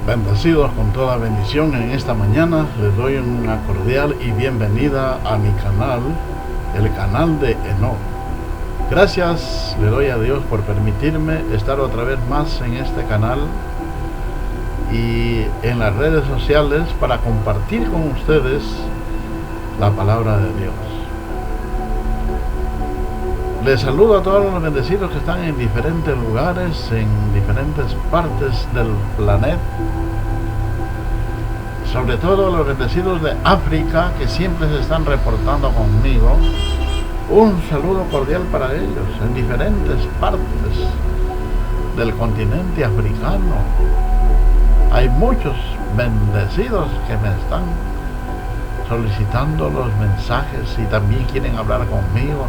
Bendecidos con toda bendición en esta mañana, les doy una cordial y bienvenida a mi canal, el canal de Enoch. Gracias le doy a Dios por permitirme estar otra vez más en este canal y en las redes sociales para compartir con ustedes la palabra de Dios. Les saludo a todos los bendecidos que están en diferentes lugares, en diferentes partes del planeta. Sobre todo los bendecidos de África que siempre se están reportando conmigo. Un saludo cordial para ellos en diferentes partes del continente africano. Hay muchos bendecidos que me están solicitando los mensajes y también quieren hablar conmigo.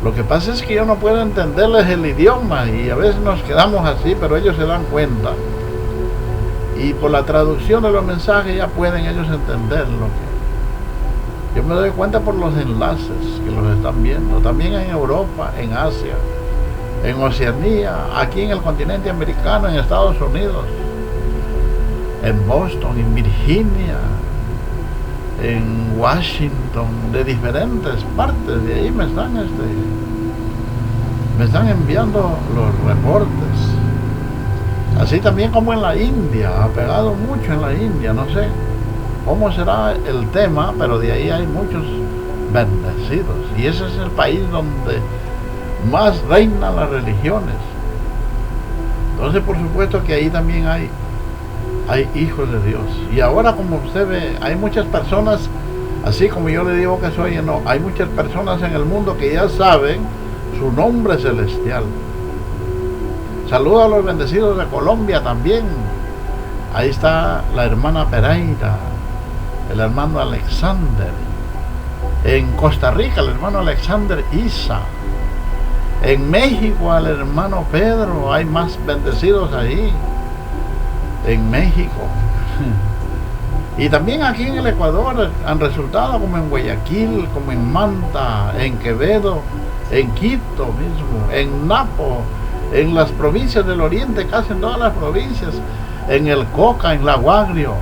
Lo que pasa es que yo no puedo entenderles el idioma y a veces nos quedamos así, pero ellos se dan cuenta. Y por la traducción de los mensajes ya pueden ellos entender lo que... Yo me doy cuenta por los enlaces que los están viendo. También en Europa, en Asia, en Oceanía, aquí en el continente americano, en Estados Unidos, en Boston, en Virginia, en Washington, de diferentes partes de ahí me están enviando los reportes. Así también como en la India, ha pegado mucho en la India, no sé cómo será el tema, pero de ahí hay muchos bendecidos y ese es el país donde más reinan las religiones. Entonces por supuesto que ahí también hay hijos de Dios. Y ahora, como usted ve, hay muchas personas, así como yo le digo que soy, no, hay muchas personas en el mundo que ya saben su nombre celestial. Saludo a los bendecidos de Colombia también. Ahí está la hermana Pereira, el hermano Alexander. En Costa Rica, el hermano Alexander Isa. En México, al hermano Pedro. Hay más bendecidos ahí. En México y también aquí en el Ecuador han resultado, como en Guayaquil, como en Manta, en Quevedo, en Quito mismo, en Napo, en las provincias del oriente, casi en todas las provincias, en el Coca, en la Guagrio.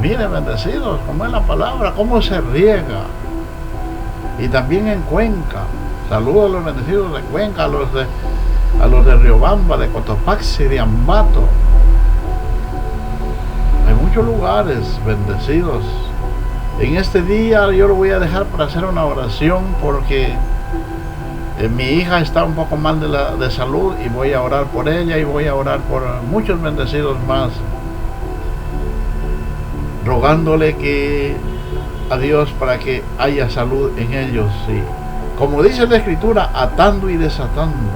Miren, bendecidos, como es la palabra, cómo se riega. Y también en Cuenca. Saludos a los bendecidos de Cuenca, a los de Riobamba, de Cotopaxi, de Ambato. Hay muchos lugares bendecidos. En este día yo lo voy a dejar para hacer una oración porque mi hija está un poco mal de salud y voy a orar por ella y voy a orar por muchos bendecidos más, rogándole a Dios para que haya salud en ellos. Y como dice la Escritura, atando y desatando.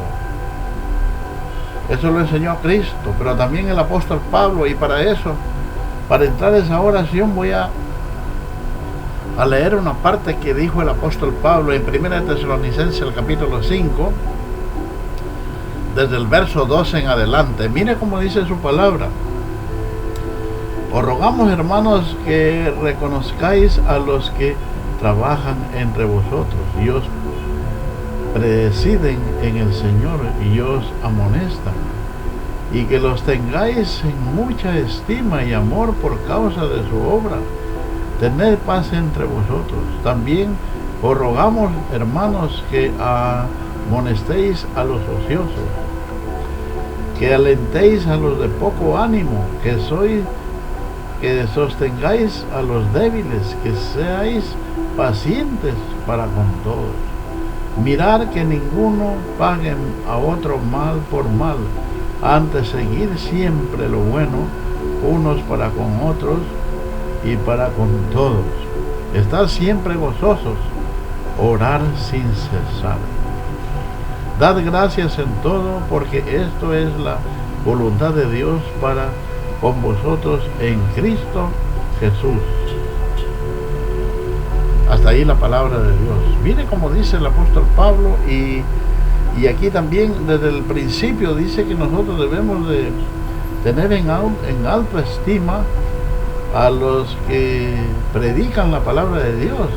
Eso lo enseñó Cristo, pero también el apóstol Pablo. Y para eso, para entrar en esa oración, voy a leer una parte que dijo el apóstol Pablo en 1 Tesalonicenses, el capítulo 5, desde el verso 12 en adelante. Mire cómo dice su palabra. Os rogamos, hermanos, que reconozcáis a los que trabajan entre vosotros y os presiden en el Señor y os amonestan, y que los tengáis en mucha estima y amor por causa de su obra. Tened paz entre vosotros. También os rogamos, hermanos, que amonestéis a los ociosos, que alentéis a los de poco ánimo, que sostengáis a los débiles, que seáis pacientes para con todos. Mirar que ninguno pague a otro mal por mal, antes seguir siempre lo bueno, unos para con otros y para con todos. Estar siempre gozosos, orar sin cesar. Dad gracias en todo, porque esto es la voluntad de Dios para con vosotros en Cristo Jesús. Hasta ahí la palabra de Dios. Mire como dice el apóstol Pablo, y aquí también desde el principio dice que nosotros debemos de tener en alta estima a los que predican la palabra de Dios.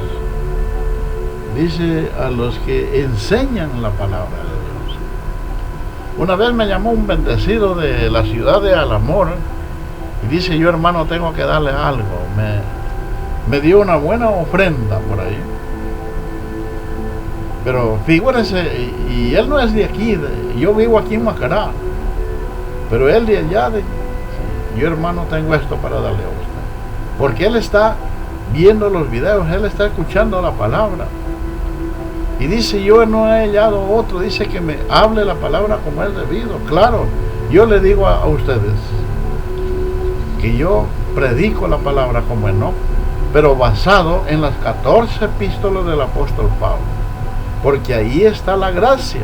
Dice a los que enseñan la palabra de Dios. Una vez me llamó un bendecido de la ciudad de Alamor y dice, yo hermano tengo que darle algo. Me dio una buena ofrenda por ahí. Pero figúrense, y él no es de aquí, yo vivo aquí en Macará, pero él de allá, yo hermano tengo esto para darle a usted. Porque él está viendo los videos, él está escuchando la palabra. Y dice, yo no he hallado otro, dice que me hable la palabra como es debido. Claro, yo le digo a ustedes que yo predico la palabra como es, ¿no? Pero basado en las 14 epístolas del apóstol Pablo. Porque ahí está la gracia,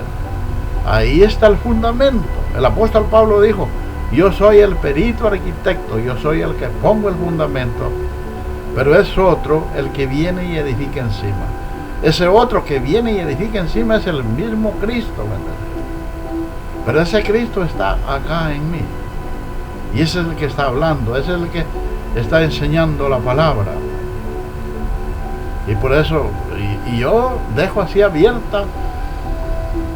ahí está el fundamento. El apóstol Pablo dijo, yo soy el perito arquitecto, yo soy el que pongo el fundamento, pero es otro el que viene y edifica encima. Ese otro que viene y edifica encima es el mismo Cristo, ¿verdad? Pero ese Cristo está acá en mí. Y ese es el que está hablando, ese es el que está enseñando la palabra. Y por eso, y yo dejo así abierta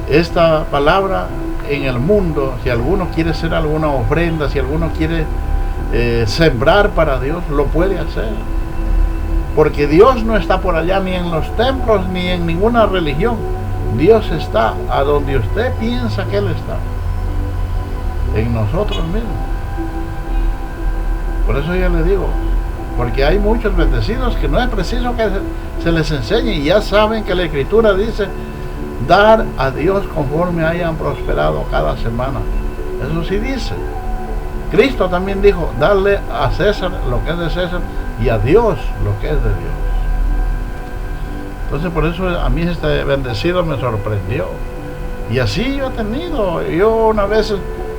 esta palabra en el mundo. Si alguno quiere hacer alguna ofrenda, si alguno quiere sembrar para Dios, lo puede hacer. Porque Dios no está por allá ni en los templos ni en ninguna religión. Dios está a donde usted piensa que Él está, en nosotros mismos. Por eso yo le digo, porque hay muchos bendecidos que no es preciso que se les enseñe, y ya saben que la Escritura dice dar a Dios conforme hayan prosperado cada semana. Eso sí dice. Cristo también dijo, darle a César lo que es de César y a Dios lo que es de Dios. Entonces por eso a mí este bendecido me sorprendió. Y así yo he tenido. Yo una vez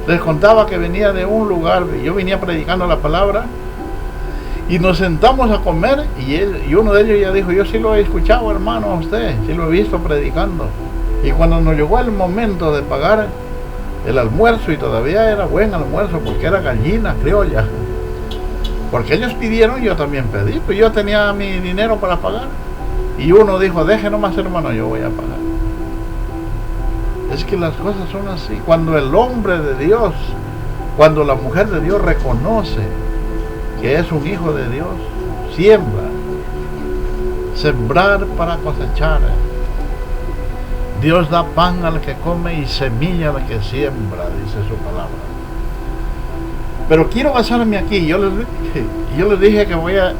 les contaba que venía de un lugar, yo venía predicando la palabra y nos sentamos a comer y uno de ellos ya dijo, yo sí lo he escuchado hermano a usted, sí lo he visto predicando. Y cuando nos llegó el momento de pagar el almuerzo, y todavía era buen almuerzo porque era gallina criolla, porque ellos pidieron, yo también pedí, pues yo tenía mi dinero para pagar, y uno dijo, deje nomás hermano, yo voy a pagar. Es que las cosas son así. Cuando el hombre de Dios, cuando la mujer de Dios reconoce que es un hijo de Dios, siembra. Sembrar para cosechar. Dios da pan al que come y semilla al que siembra, dice su palabra. Pero quiero basarme aquí. Yo les dije que voy a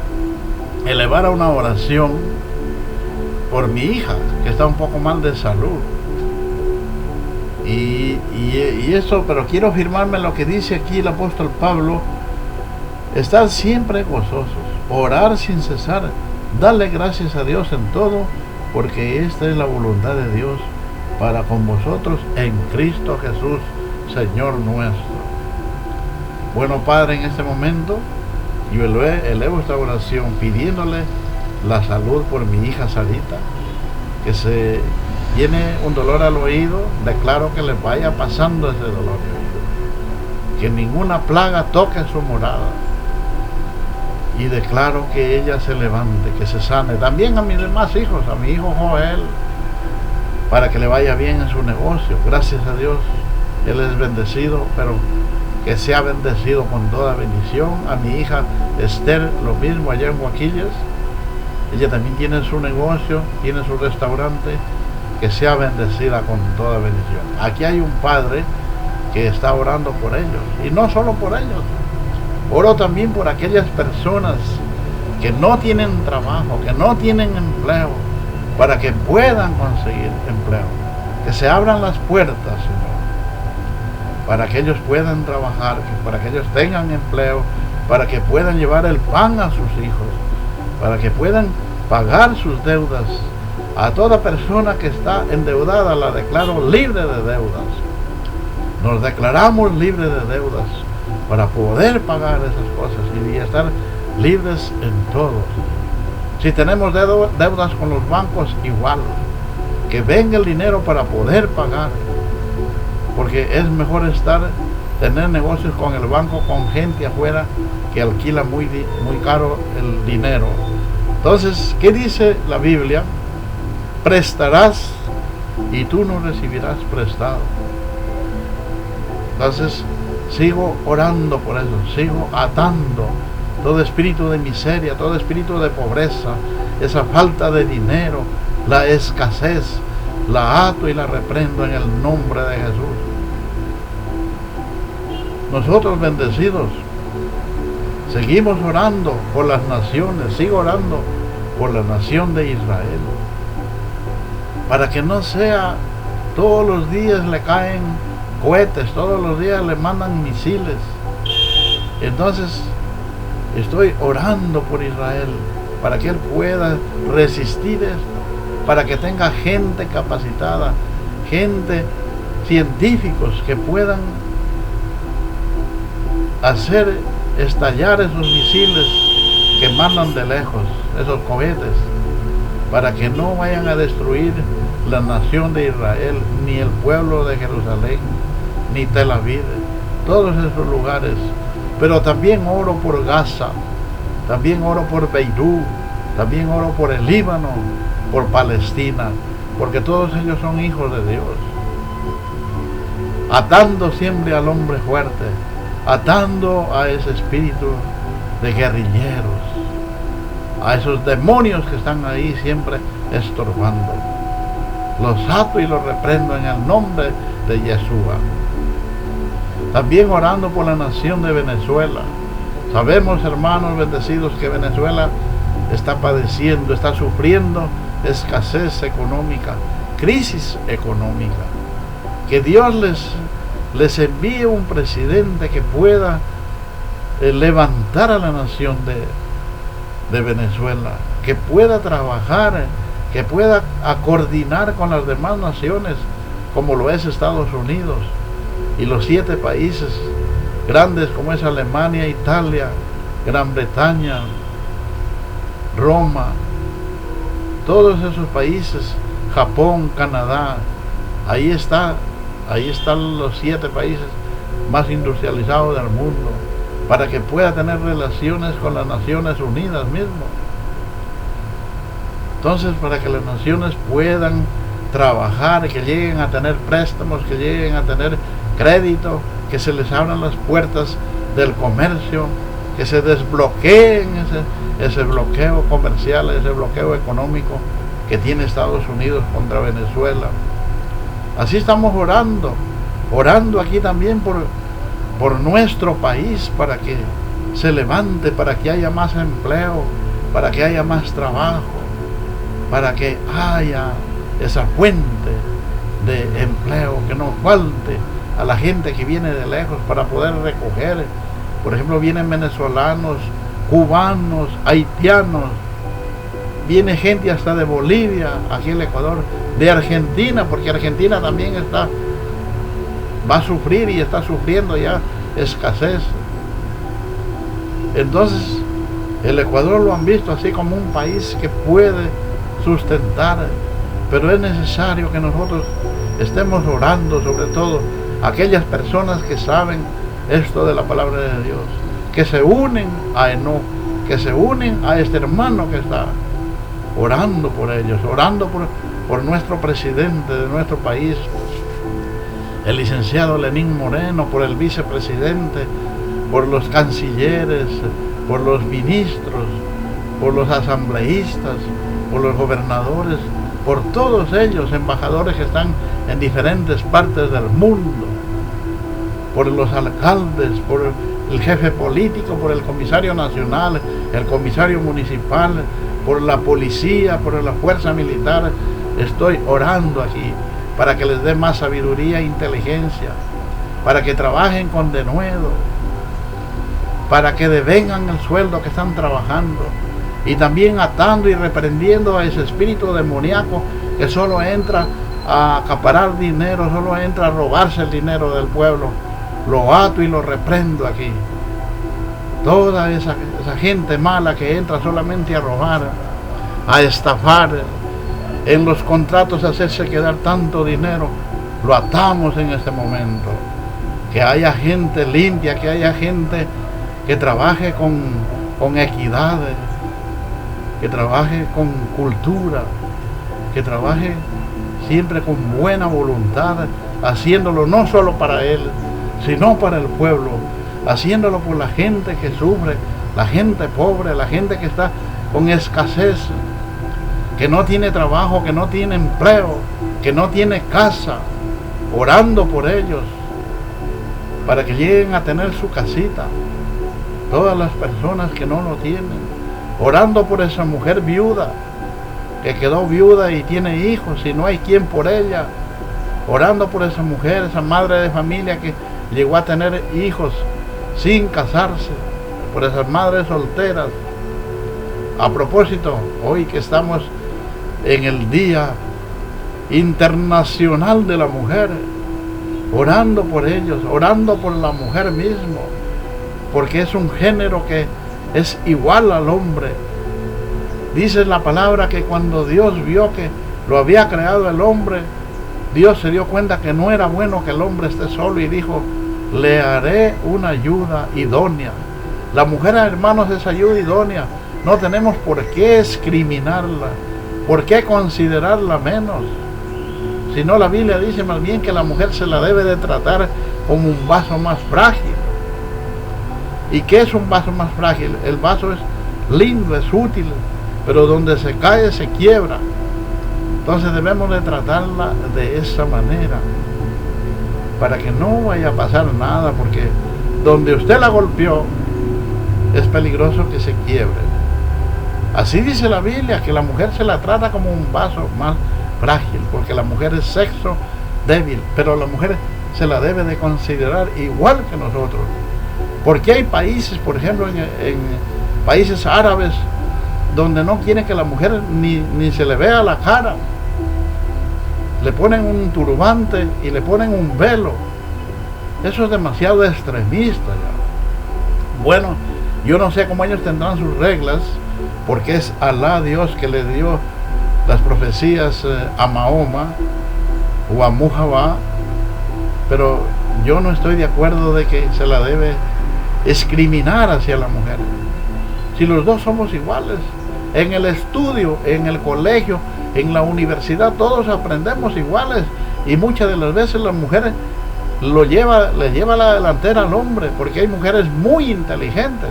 elevar a una oración por mi hija, que está un poco mal de salud. Y eso, pero quiero afirmarme lo que dice aquí el apóstol Pablo: estar siempre gozosos, orar sin cesar, darle gracias a Dios en todo, porque esta es la voluntad de Dios para con vosotros en Cristo Jesús, Señor nuestro. Bueno, Padre, en este momento yo elevo esta oración pidiéndole la salud por mi hija Sarita, que tiene un dolor al oído. Declaro que le vaya pasando ese dolor de oído, que ninguna plaga toque su morada, y declaro que ella se levante, que se sane. También a mis demás hijos, a mi hijo Joel, para que le vaya bien en su negocio. Gracias a Dios, él es bendecido, pero que sea bendecido con toda bendición. A mi hija Esther, lo mismo, allá en Guaquillas. Ella también tiene su negocio, tiene su restaurante. Que sea bendecida con toda bendición. Aquí hay un padre que está orando por ellos, y no solo por ellos, oro también por aquellas personas que no tienen trabajo, que no tienen empleo, para que puedan conseguir empleo, que se abran las puertas, Señor, para que ellos puedan trabajar, para que ellos tengan empleo, para que puedan llevar el pan a sus hijos, para que puedan pagar sus deudas. A toda persona que está endeudada la declaro libre de deudas. Nos declaramos libres de deudas para poder pagar esas cosas y estar libres en todo. Si tenemos deudas con los bancos, igual, que venga el dinero para poder pagar, porque es mejor tener negocios con el banco, con gente afuera que alquila muy caro el dinero. Entonces, ¿qué dice la Biblia? Prestarás y tú no recibirás prestado. Entonces sigo orando por eso, sigo atando todo espíritu de miseria, todo espíritu de pobreza, esa falta de dinero, la escasez, la ato y la reprendo en el nombre de Jesús. Nosotros bendecidos seguimos orando por las naciones, sigo orando por la nación de Israel, para que no sea todos los días le caen cohetes, todos los días le mandan misiles. Entonces estoy orando por Israel para que él pueda resistir esto, para que tenga gente capacitada, gente, científicos que puedan hacer estallar esos misiles que mandan de lejos, esos cohetes, para que no vayan a destruir la nación de Israel, ni el pueblo de Jerusalén, ni Tel Aviv, todos esos lugares. Pero también oro por Gaza, también oro por Beirut, también oro por el Líbano, por Palestina, porque todos ellos son hijos de Dios. Atando siempre al hombre fuerte, atando a ese espíritu de guerrilleros, a esos demonios que están ahí siempre estorbando. Los ato y los reprendo en el nombre de Yeshua. También orando por la nación de Venezuela. Sabemos, hermanos bendecidos, que Venezuela está padeciendo, está sufriendo escasez económica, crisis económica. Que Dios les envíe un presidente que pueda levantar a la nación de Venezuela, que pueda trabajar, que pueda coordinar con las demás naciones, como lo es Estados Unidos y los 7 países grandes como es Alemania, Italia, Gran Bretaña, Roma, todos esos países, Japón, Canadá. Ahí están los 7 países más industrializados del mundo, para que pueda tener relaciones con las Naciones Unidas mismo. Entonces, para que las naciones puedan trabajar, que lleguen a tener préstamos, que lleguen a tener crédito, que se les abran las puertas del comercio, que se desbloqueen ese bloqueo comercial, ese bloqueo económico que tiene Estados Unidos contra Venezuela. Así estamos orando aquí también por nuestro país, para que se levante, para que haya más empleo, para que haya más trabajo, para que haya esa fuente de empleo, que no falte a la gente que viene de lejos para poder recoger. Por ejemplo, vienen venezolanos, cubanos, haitianos, viene gente hasta de Bolivia, aquí en el Ecuador, de Argentina, porque Argentina también va a sufrir y está sufriendo ya escasez. Entonces, el Ecuador lo han visto así como un país que puede sustentar, pero es necesario que nosotros estemos orando, sobre todo aquellas personas que saben esto de la palabra de Dios, que se unen a Enoc, que se unen a este hermano que está orando por ellos, orando por nuestro presidente de nuestro país, el licenciado Lenín Moreno, por el vicepresidente, por los cancilleres, por los ministros, por los asambleístas, por los gobernadores, por todos ellos, embajadores que están en diferentes partes del mundo, por los alcaldes, por el jefe político, por el comisario nacional, el comisario municipal, por la policía, por la fuerza militar. Estoy orando aquí para que les dé más sabiduría e inteligencia, para que trabajen con denuedo, para que devengan el sueldo que están trabajando, y también atando y reprendiendo a ese espíritu demoníaco que solo entra a acaparar dinero, solo entra a robarse el dinero del pueblo. Lo ato y lo reprendo aquí. Toda esa gente mala que entra solamente a robar, a estafar, en los contratos a hacerse quedar tanto dinero, lo atamos en este momento. Que haya gente limpia, que haya gente que trabaje con equidad, que trabaje con cultura, que trabaje siempre con buena voluntad, haciéndolo no solo para él, sino para el pueblo, haciéndolo por la gente que sufre, la gente pobre, la gente que está con escasez, que no tiene trabajo, que no tiene empleo, que no tiene casa, orando por ellos, para que lleguen a tener su casita. Todas las personas que no lo tienen, orando por esa mujer viuda, que quedó viuda y tiene hijos y no hay quien por ella, orando por esa mujer, esa madre de familia que llegó a tener hijos sin casarse, por esas madres solteras. A propósito, hoy que estamos en el Día Internacional de la Mujer, orando por ellos, orando por la mujer mismo, porque es un género que es igual al hombre. Dice la palabra que cuando Dios vio que lo había creado el hombre, Dios se dio cuenta que no era bueno que el hombre esté solo y dijo: le haré una ayuda idónea. La mujer, hermanos, es ayuda idónea. No tenemos por qué discriminarla, por qué considerarla menos. Si no, la Biblia dice más bien que la mujer se la debe de tratar como un vaso más frágil. ¿Y qué es un vaso más frágil? El vaso es lindo, es útil, pero donde se cae se quiebra. Entonces debemos de tratarla de esa manera, para que no vaya a pasar nada, porque donde usted la golpeó es peligroso que se quiebre. Así dice la Biblia, que la mujer se la trata como un vaso más frágil, porque la mujer es sexo débil, pero la mujer se la debe de considerar igual que nosotros. Porque hay países, por ejemplo, en países árabes, donde no quieren que la mujer ni se le vea la cara. Le ponen un turbante y le ponen un velo. Eso es demasiado extremista ya. Bueno, yo no sé cómo ellos tendrán sus reglas, porque es Alá Dios que le dio las profecías a Mahoma o a Muhammad, pero yo no estoy de acuerdo de que se la debe discriminar hacia la mujer. Si los dos somos iguales, en el estudio, en el colegio, en la universidad, todos aprendemos iguales, y muchas de las veces las mujeres le lleva la delantera al hombre, porque hay mujeres muy inteligentes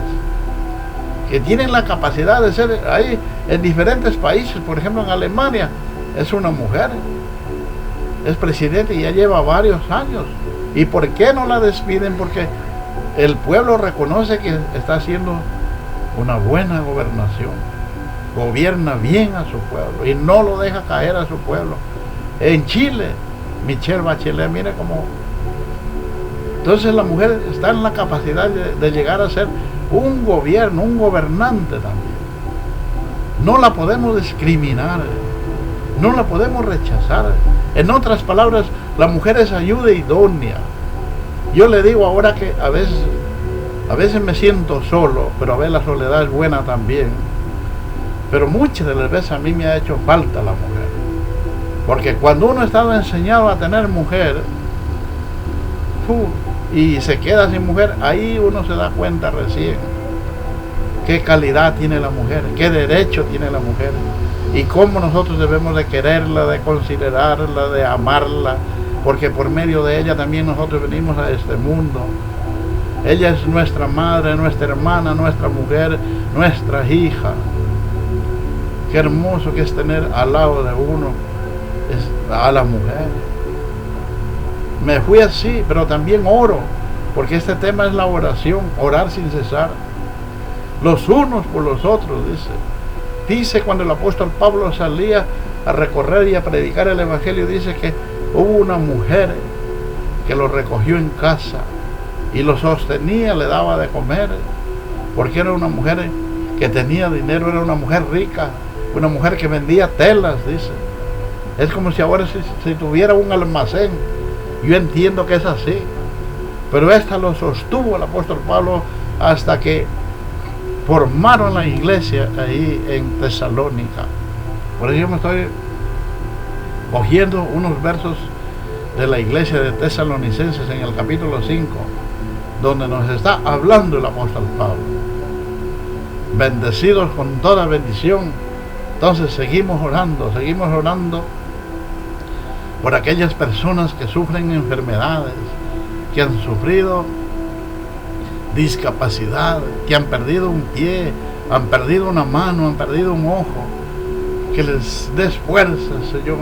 que tienen la capacidad de ser ahí en diferentes países. Por ejemplo, en Alemania es una mujer, es presidente y ya lleva varios años. ¿Y por qué no la despiden? Porque el pueblo reconoce que está haciendo una buena gobernación, gobierna bien a su pueblo y no lo deja caer a su pueblo. En Chile, Michelle Bachelet, mire cómo. Entonces la mujer está en la capacidad de llegar a ser un gobierno, un gobernante también. No la podemos discriminar, no la podemos rechazar. En otras palabras, la mujer es ayuda idónea. Yo le digo ahora que a veces me siento solo, pero a veces la soledad es buena también. Pero muchas de las veces a mí me ha hecho falta la mujer. Porque cuando uno ha estado enseñado a tener mujer, y se queda sin mujer, ahí uno se da cuenta recién qué calidad tiene la mujer, qué derecho tiene la mujer, y cómo nosotros debemos de quererla, de considerarla, de amarla, porque por medio de ella también nosotros venimos a este mundo. Ella es nuestra madre, nuestra hermana, nuestra mujer, nuestra hija. Qué hermoso que es tener al lado de uno a la mujer. Me fui así, pero también oro, porque este tema es la oración, orar sin cesar, los unos por los otros, dice cuando el apóstol Pablo salía a recorrer y a predicar el evangelio, dice que hubo una mujer que lo recogió en casa y lo sostenía, le daba de comer, porque era una mujer que tenía dinero, era una mujer rica, una mujer que vendía telas, dice. Es como si ahora si tuviera un almacén. Yo entiendo que es así, pero esta lo sostuvo el apóstol Pablo hasta que formaron la iglesia ahí en Tesalónica. Por eso yo me estoy cogiendo unos versos de la iglesia de Tesalonicenses en el capítulo 5, donde nos está hablando el apóstol Pablo. Bendecidos con toda bendición. Entonces seguimos orando por aquellas personas que sufren enfermedades, que han sufrido discapacidad, que han perdido un pie, han perdido una mano, han perdido un ojo, que les des fuerza, Señor,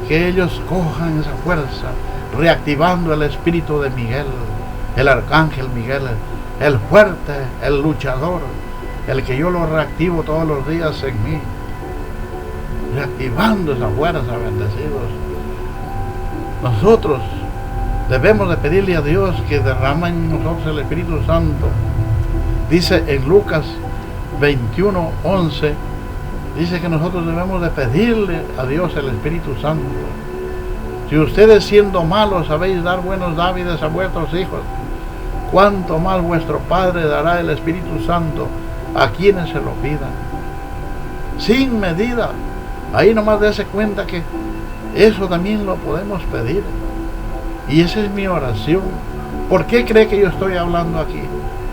que ellos cojan esa fuerza, reactivando el espíritu de Miguel, el arcángel Miguel, el fuerte, el luchador, el que yo lo reactivo todos los días en mí, reactivando esa fuerza, bendecidos. Nosotros debemos de pedirle a Dios que derrama en nosotros el Espíritu Santo. Dice en Lucas 21:11, dice que nosotros debemos de pedirle a Dios el Espíritu Santo. Si ustedes siendo malos sabéis dar buenos dávides a vuestros hijos, cuánto más vuestro Padre dará el Espíritu Santo a quienes se lo pidan. Sin medida. Ahí nomás dése cuenta que eso también lo podemos pedir. Y esa es mi oración. ¿Por qué cree que yo estoy hablando aquí?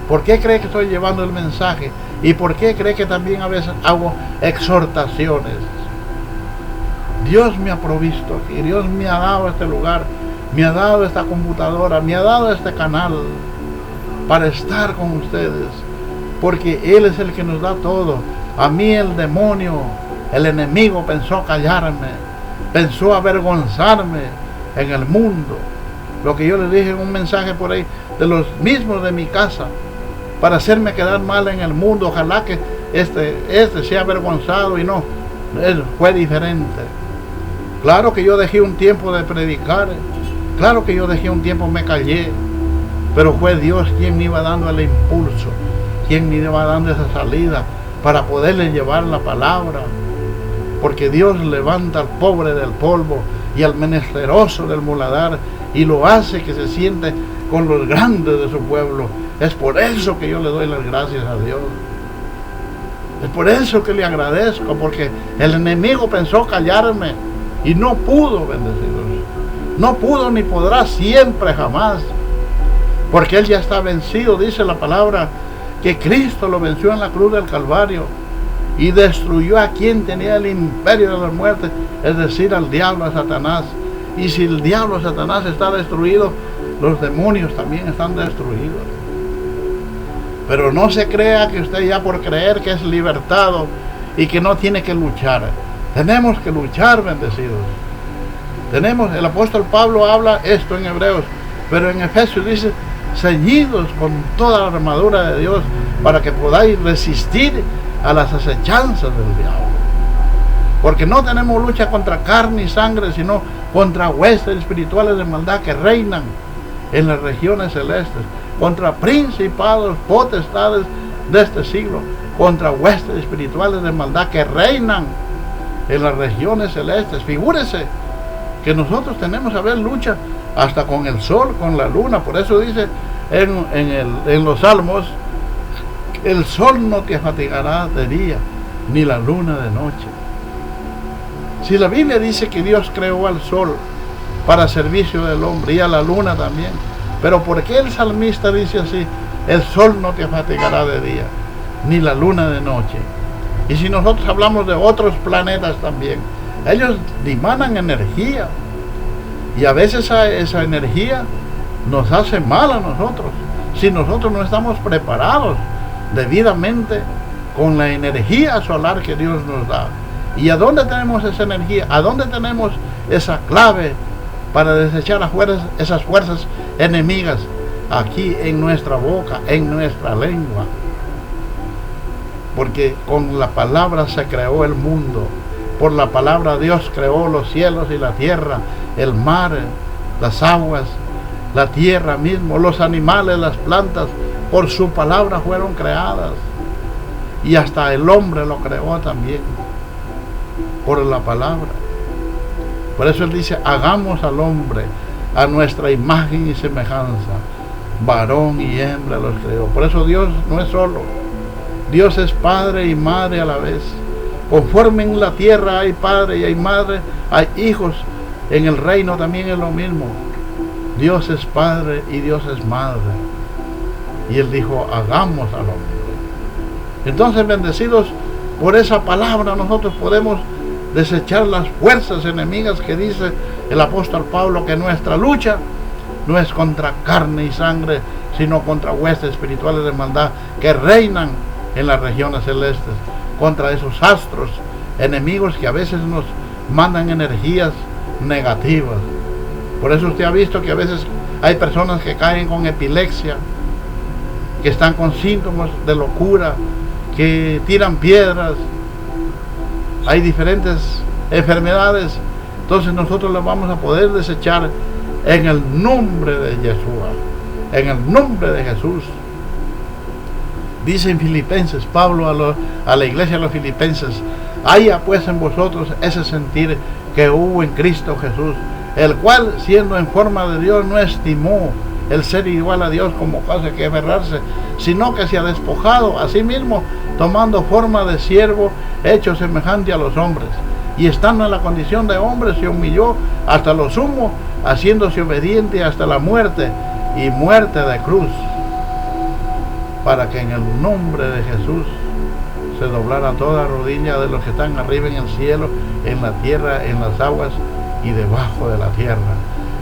¿Por qué cree que estoy llevando el mensaje? ¿Y por qué cree que también a veces hago exhortaciones? Dios me ha provisto aquí, Dios me ha dado este lugar, me ha dado esta computadora, me ha dado este canal para estar con ustedes, porque Él es el que nos da todo. A mí el demonio, el enemigo pensó callarme, pensó avergonzarme en el mundo. Lo que yo les dije en un mensaje por ahí, de los mismos de mi casa, para hacerme quedar mal en el mundo. Ojalá que este sea avergonzado, y no, él fue diferente. Claro que yo dejé un tiempo de predicar, claro que yo dejé un tiempo, me callé, pero fue Dios quien me iba dando el impulso, quien me iba dando esa salida para poderle llevar la palabra, porque Dios levanta al pobre del polvo y al menesteroso del muladar, y lo hace que se siente con los grandes de su pueblo. Es por eso que yo le doy las gracias a Dios. Es por eso que le agradezco, porque el enemigo pensó callarme y no pudo, bendecidos. No pudo ni podrá siempre, jamás. Porque él ya está vencido. Dice la palabra que Cristo lo venció en la cruz del Calvario y destruyó a quien tenía el imperio de la muerte, es decir, al diablo, a Satanás. Y si el diablo, Satanás, está destruido, los demonios también están destruidos. Pero no se crea que usted ya por creer que es libertado y que no tiene que luchar. Tenemos que luchar, bendecidos. El apóstol Pablo habla esto en Hebreos, pero en Efesios dice, ceñidos con toda la armadura de Dios para que podáis resistir a las acechanzas del diablo. Porque no tenemos lucha contra carne y sangre, sino contra huestes espirituales de maldad que reinan en las regiones celestes, contra principados, potestades de este siglo, contra huestes espirituales de maldad que reinan en las regiones celestes. Figúrese que nosotros tenemos a ver lucha hasta con el sol, con la luna. Por eso dice en los Salmos, el sol no te fatigará de día, ni la luna de noche. Si la Biblia dice que Dios creó al sol para servicio del hombre y a la luna también, pero ¿por qué el salmista dice así? El sol no te fatigará de día, ni la luna de noche. Y si nosotros hablamos de otros planetas también, ellos dimanan energía, y a veces esa energía nos hace mal a nosotros, si nosotros no estamos preparados debidamente con la energía solar que Dios nos da. ¿Y a dónde tenemos esa energía? ¿A dónde tenemos esa clave para desechar afuera esas fuerzas enemigas? Aquí en nuestra boca, en nuestra lengua. Porque con la palabra se creó el mundo. Por la palabra Dios creó los cielos y la tierra, el mar, las aguas, la tierra mismo, los animales, las plantas. Por su palabra fueron creadas. Y hasta el hombre lo creó también, por la palabra. Por eso él dice, hagamos al hombre a nuestra imagen y semejanza. Varón y hembra los creó. Por eso Dios no es solo. Dios es padre y madre a la vez. Conforme en la tierra hay padre y hay madre, hay hijos. En el reino también es lo mismo. Dios es padre y Dios es madre. Y él dijo, hagamos al hombre. Entonces, bendecidos por esa palabra, nosotros podemos desechar las fuerzas enemigas que dice el apóstol Pablo, que nuestra lucha no es contra carne y sangre, sino contra huestes espirituales de maldad que reinan en las regiones celestes, contra esos astros enemigos que a veces nos mandan energías negativas. Por eso usted ha visto que a veces hay personas que caen con epilepsia, que están con síntomas de locura, que tiran piedras, hay diferentes enfermedades. Entonces nosotros las vamos a poder desechar en el nombre de Yeshua, en el nombre de Jesús. Dice en Filipenses, Pablo a la iglesia de los filipenses: haya pues en vosotros ese sentir que hubo en Cristo Jesús, el cual, siendo en forma de Dios, no estimó el ser igual a Dios como cosa que aferrarse, sino que se ha despojado a sí mismo, tomando forma de siervo, hecho semejante a los hombres, y estando en la condición de hombre, se humilló hasta lo sumo, haciéndose obediente hasta la muerte, y muerte de cruz, para que en el nombre de Jesús se doblara toda rodilla de los que están arriba en el cielo, en la tierra, en las aguas y debajo de la tierra,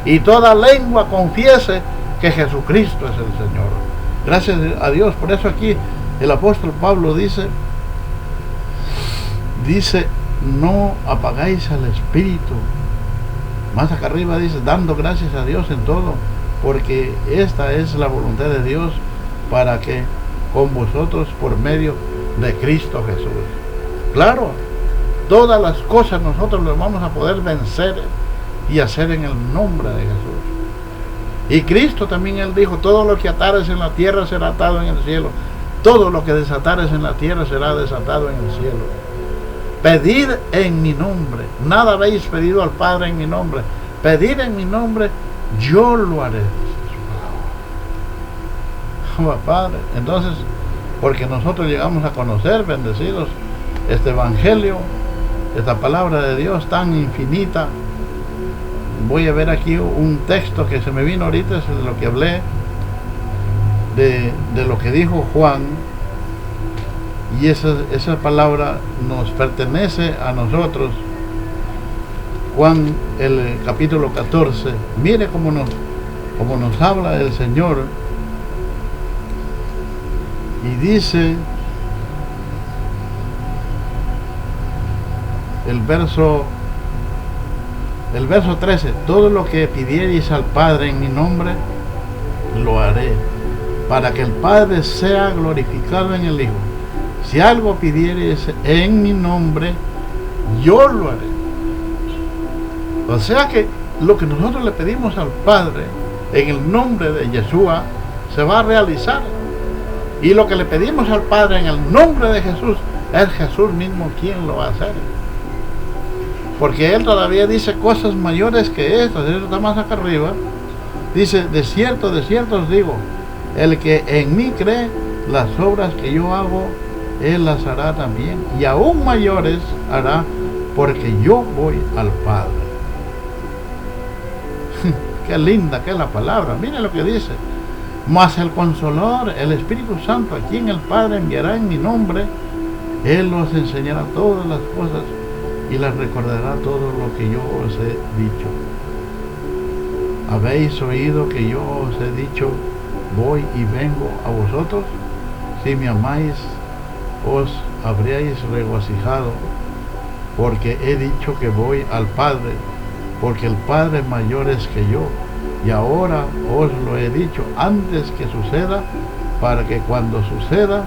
y toda lengua confiese que Jesucristo es el Señor. Gracias a Dios. Por eso aquí el apóstol Pablo dice, no apagáis al Espíritu. Más acá arriba dice, dando gracias a Dios en todo, porque esta es la voluntad de Dios para que con vosotros por medio de Cristo Jesús. Claro, todas las cosas nosotros las vamos a poder vencer y hacer en el nombre de Jesús. Y Cristo también, Él dijo, todo lo que atares en la tierra será atado en el cielo, todo lo que desatares en la tierra será desatado en el cielo. Pedid en mi nombre, nada habéis pedido al Padre en mi nombre, pedid en mi nombre, yo lo haré. Padre, entonces, porque nosotros llegamos a conocer, bendecidos, este evangelio, esta palabra de Dios tan infinita. Voy a ver aquí un texto que se me vino ahorita, es de lo que hablé, de lo que dijo Juan, y esa palabra nos pertenece a nosotros. Juan, el capítulo 14, mire cómo nos habla el Señor, y dice el verso 13, todo lo que pidiereis al Padre en mi nombre, lo haré, para que el Padre sea glorificado en el Hijo. Si algo pidiereis en mi nombre, yo lo haré. O sea que lo que nosotros le pedimos al Padre en el nombre de Yeshua se va a realizar. Y lo que le pedimos al Padre en el nombre de Jesús, es Jesús mismo quien lo va a hacer. Porque Él todavía dice cosas mayores que estas. Eso está más acá arriba. Dice, de cierto os digo, el que en mí cree, las obras que yo hago, Él las hará también, y aún mayores hará, porque yo voy al Padre. Qué linda que es la palabra. Mire lo que dice: mas el Consolador, el Espíritu Santo, a quien el Padre enviará en mi nombre, Él os enseñará todas las cosas y les recordará todo lo que yo os he dicho. ¿Habéis oído que yo os he dicho, voy y vengo a vosotros? Si me amáis, os habríais regocijado, porque he dicho que voy al Padre, porque el Padre mayor es que yo, y ahora os lo he dicho antes que suceda, para que cuando suceda,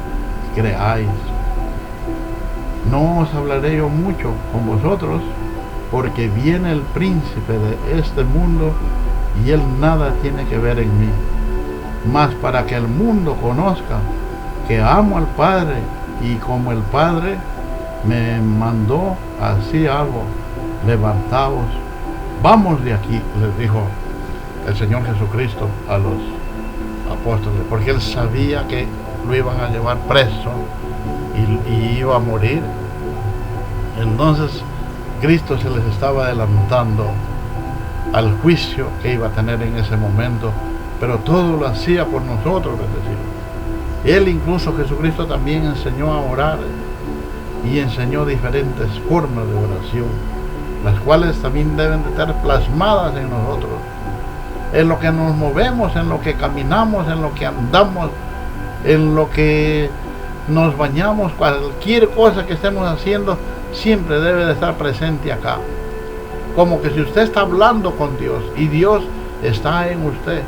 creáis. No os hablaré yo mucho con vosotros, porque viene el príncipe de este mundo, y él nada tiene que ver en mí. Mas para que el mundo conozca que amo al Padre, y como el Padre me mandó, así hago. Levantaos, vamos de aquí, les dijo el Señor Jesucristo a los apóstoles, porque Él sabía que lo iban a llevar preso y iba a morir. Entonces Cristo se les estaba adelantando al juicio que iba a tener en ese momento, pero todo lo hacía por nosotros, es decir, Él, incluso Jesucristo, también enseñó a orar y enseñó diferentes formas de oración, las cuales también deben de estar plasmadas en nosotros. en lo que nos movemos, en lo que caminamos, en lo que andamos, en lo que nos bañamos, cualquier cosa que estemos haciendo, siempre debe de estar presente acá. Como que si usted está hablando con Dios y Dios está en usted.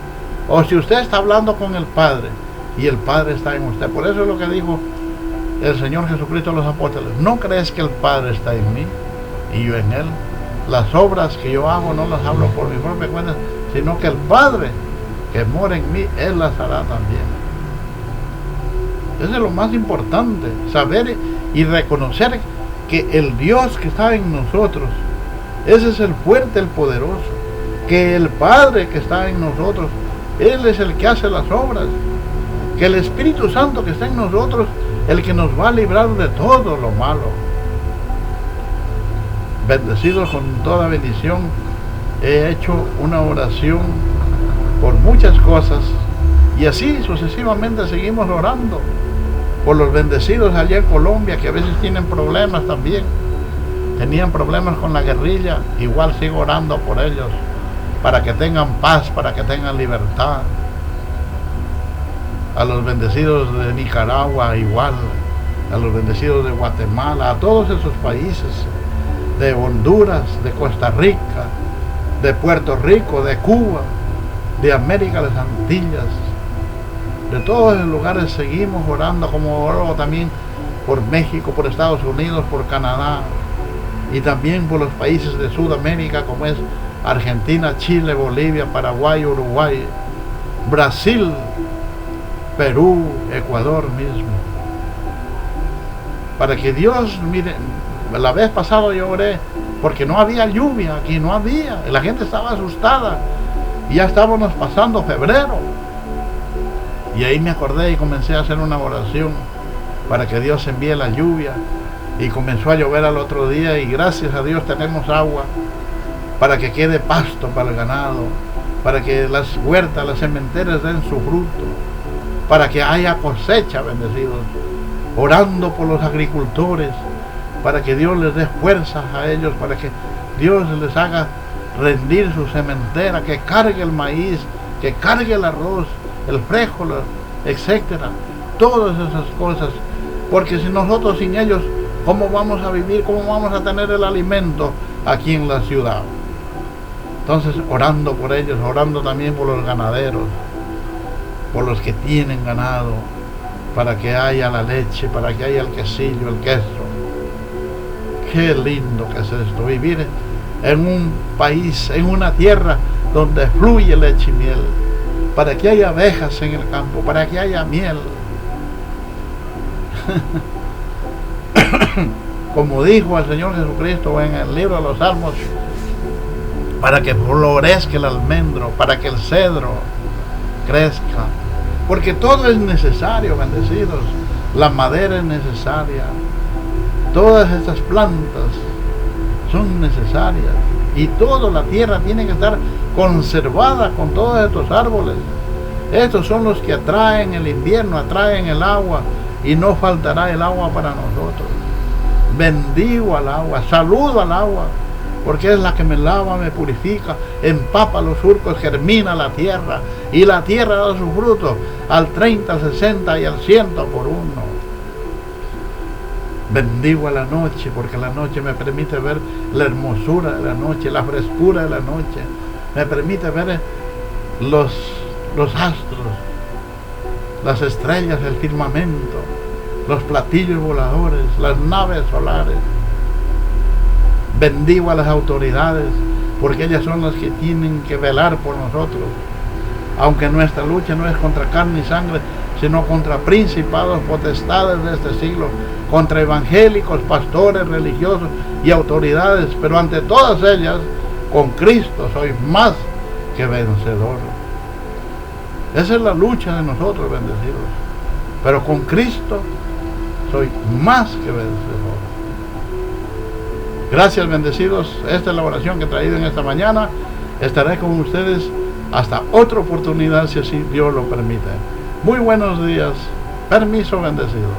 O si usted está hablando con el Padre y el Padre está en usted. Por eso es lo que dijo el Señor Jesucristo a los apóstoles. ¿No crees que el Padre está en mí y yo en Él? Las obras que yo hago no las hablo por mi propia cuenta, sino que el Padre que mora en mí, Él las hará también. Eso es lo más importante, saber y reconocer que el Dios que está en nosotros, ese es el fuerte, el poderoso. Que el Padre que está en nosotros, Él es el que hace las obras. Que el Espíritu Santo que está en nosotros, el que nos va a librar de todo lo malo. Bendecidos con toda bendición, he hecho una oración por muchas cosas y así sucesivamente seguimos orando por los bendecidos allá en Colombia, que a veces tienen problemas también. Tenían problemas con la guerrilla, igual sigo orando por ellos, para que tengan paz, para que tengan libertad. A los bendecidos de Nicaragua igual, a los bendecidos de Guatemala, a todos esos países, de Honduras, de Costa Rica, de Puerto Rico, de Cuba, de América, de las Antillas, de todos los lugares seguimos orando, como oro también por México, por Estados Unidos, por Canadá, y también por los países de Sudamérica, como es Argentina, Chile, Bolivia, Paraguay, Uruguay, Brasil, Perú, Ecuador mismo. Para que Dios, mire, la vez pasada yo oré porque no había lluvia aquí, no había, la gente estaba asustada y ya estábamos pasando febrero. Y ahí me acordé y comencé a hacer una oración para que Dios envíe la lluvia, y comenzó a llover al otro día y gracias a Dios tenemos agua para que quede pasto para el ganado, para que las huertas, las sementeras den su fruto, para que haya cosecha, bendecidos, orando por los agricultores, para que Dios les dé fuerzas a ellos, para que Dios les haga rendir su sementera, que cargue el maíz, que cargue el arroz, el frijol, etcétera, todas esas cosas, porque si nosotros sin ellos, ¿cómo vamos a vivir? ¿Cómo vamos a tener el alimento aquí en la ciudad? Entonces, orando por ellos, orando también por los ganaderos, por los que tienen ganado, para que haya la leche, para que haya el quesillo, el queso. Qué lindo que es esto, vivir en un país, en una tierra donde fluye leche y miel, para que haya abejas en el campo, para que haya miel. Como dijo el Señor Jesucristo en el libro de los Salmos, para que florezca el almendro, para que el cedro crezca, porque todo es necesario, bendecidos. La madera es necesaria, todas estas plantas son necesarias, y toda la tierra tiene que estar conservada con todos estos árboles. Estos son los que atraen el invierno, atraen el agua, y no faltará el agua para nosotros. Bendigo al agua, saludo al agua, porque es la que me lava, me purifica, empapa los surcos, germina la tierra, y la tierra da su fruto al 30, al 60 y al 100 por uno. Bendigo a la noche, porque la noche me permite ver la hermosura de la noche, la frescura de la noche, me permite ver los astros, las estrellas, el firmamento, los platillos voladores, las naves solares. Bendigo a las autoridades, porque ellas son las que tienen que velar por nosotros, aunque nuestra lucha no es contra carne y sangre, sino contra principados, potestades de este siglo, contra evangélicos, pastores, religiosos y autoridades, pero ante todas ellas, con Cristo soy más que vencedor. Esa es la lucha de nosotros, bendecidos, pero con Cristo soy más que vencedor. Gracias, bendecidos. Esta es la oración que he traído en esta mañana. Estaré con ustedes hasta otra oportunidad, si así Dios lo permite. Muy buenos días. Permiso, bendecidos.